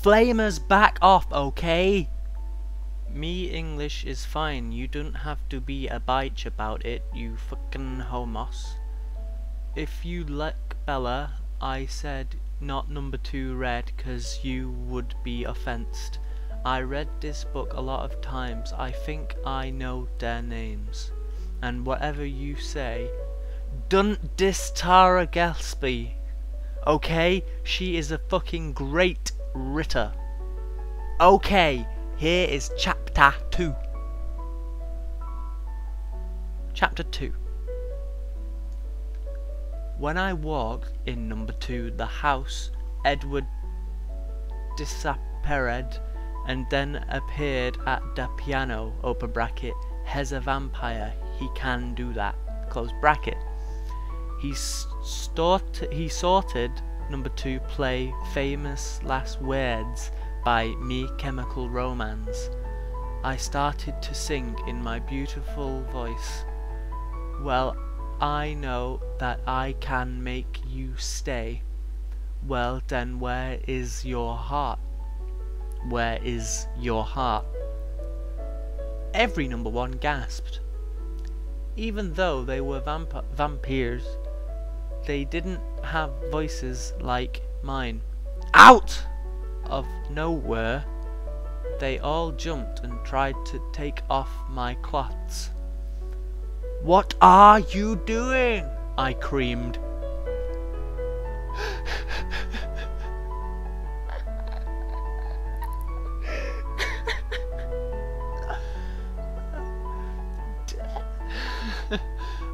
Flamers, back off, okay? Me English is fine, you don't have to be a bitch about it, you fucking homos. If you like Bella, I said not number 2 read, cause you would be offensed. I read this book a lot of times, I think I know their names. And whatever you say, don't diss Tara Gillespie, okay? She is a fucking great writer. Okay, here is chapter 2. Chapter 2. When I walked in number 2, the house, Edward disappeared and then appeared at the piano, open bracket, has a vampire, he can do that, close bracket. He sorted number 2 play famous last words by Me Chemical Romance. I started to sing in my beautiful voice. Well, I know that I can make you stay. Well then, where is your heart? Where is your heart? Every number 1 gasped. Even though they were vampires, they didn't have voices like mine. Out of nowhere, they all jumped and tried to take off my cloths. What are you doing? I screamed.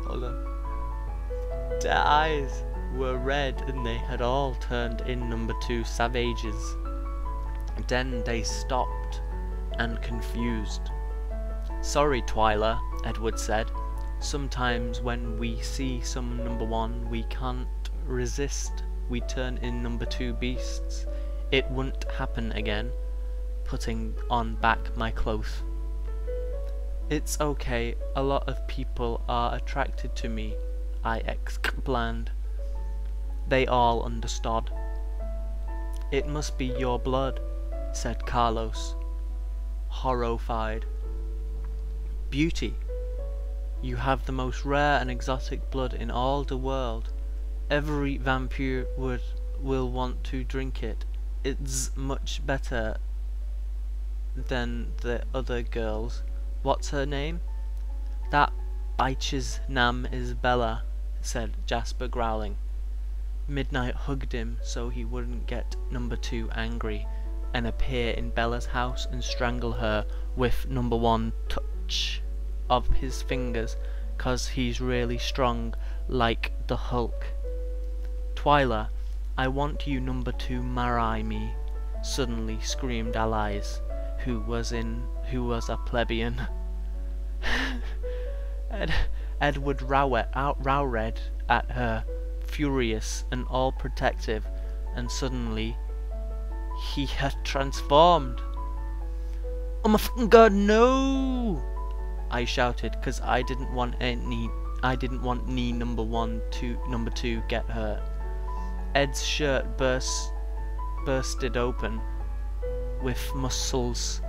Hold on. Their eyes were red and they had all turned in number 2 savages. Then they stopped and confused. Sorry, Twila, Edward said. Sometimes when we see some number 1 we can't resist, we turn in number 2 beasts. It won't happen again. Putting on back my clothes. It's okay, a lot of people are attracted to me, I explained. They all understood. It must be your blood, said Carlos, horrified. Beauty, you have the most rare and exotic blood in all the world. Every vampire will want to drink it. It's much better than the other girls. What's her name? That bitch's name is Bella, said Jasper, growling. Midnight hugged him so he wouldn't get number 2 angry and appear in Bella's house and strangle her with number 1 touch of his fingers, 'cause he's really strong like the Hulk. Twila, I want you number 2 marry me, suddenly screamed Alice, who was a plebeian. Edward roared at her, furious and all protective, and suddenly he had transformed. Oh my fucking god, no! I shouted, 'cause I didn't want knee number 1 to number 2 get hurt. Ed's shirt bursted open with muscles.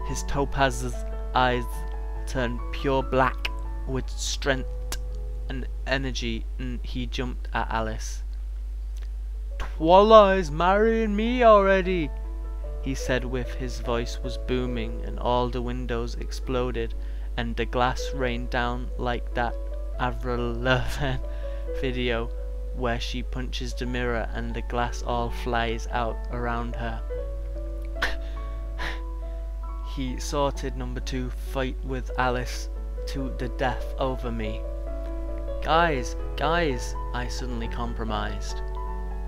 His topaz eyes turned pure black with strength and energy, and he jumped at Alice. Twila is marrying me already, he said with his voice was booming and all the windows exploded and the glass rained down like that Avril Lavigne video where she punches the mirror and the glass all flies out around her. He sorted number 2 fight with Alice to the death over me. Guys, I suddenly compromised.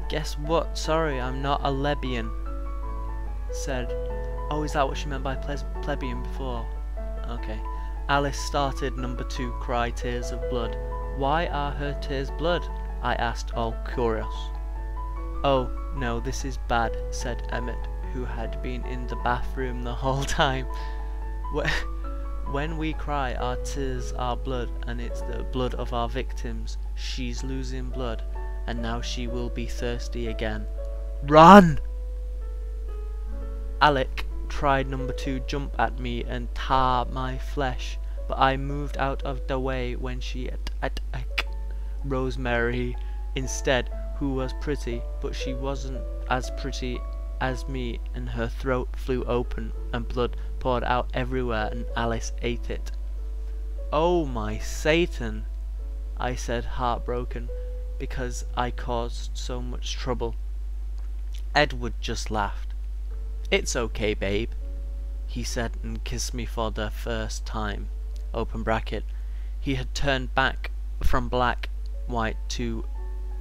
Guess what? Sorry, I'm not a lesbian. Said, oh, is that what she meant by plebeian before? Okay. Alice started number 2 cry tears of blood. Why are her tears blood? I asked, all curious. Oh, no, this is bad, said Emmett, who had been in the bathroom the whole time. When we cry, our tears are blood, and it's the blood of our victims. She's losing blood, and now she will be thirsty again. Run! Alec tried number 2 jump at me and tar my flesh, but I moved out of the way when she attacked Rosemary instead, who was pretty, but she wasn't as pretty as me, and her throat flew open and blood poured out everywhere and Alice ate it. "Oh my Satan," I said, heartbroken because I caused so much trouble. Edward just laughed. "It's okay, babe," he said, and kissed me for the first time. Open bracket. He had turned back from black white to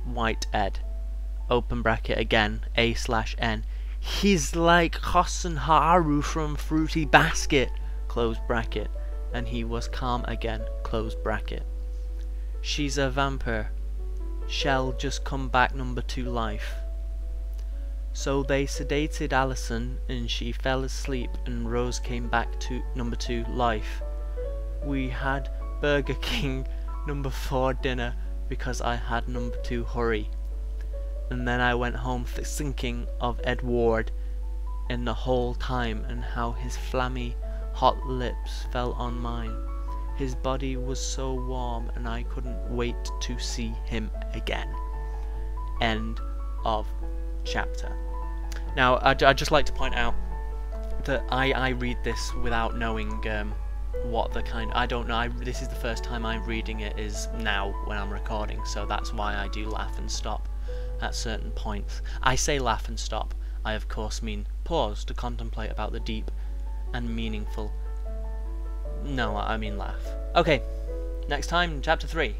white Ed. Open bracket again, A/N. "He's like Haru from Fruity Basket," close bracket, and he was calm again, close bracket. "She's a vampire. Shall just come back number 2 life." So they sedated Alison and she fell asleep, and Rose came back to number 2 life. We had Burger King number 4 dinner because I had number 2 hurry. And then I went home thinking of Edward in the whole time, and how his flammy hot lips fell on mine. His body was so warm and I couldn't wait to see him again. End of chapter. Now I'd just like to point out that I read this without knowing what the kind... I don't know, this is the first time I'm reading it is now when I'm recording, so that's why I do laugh and stop at certain points. I say laugh and stop, I of course mean pause to contemplate about the deep and meaningful. No, I mean laugh. Okay, next time, chapter 3.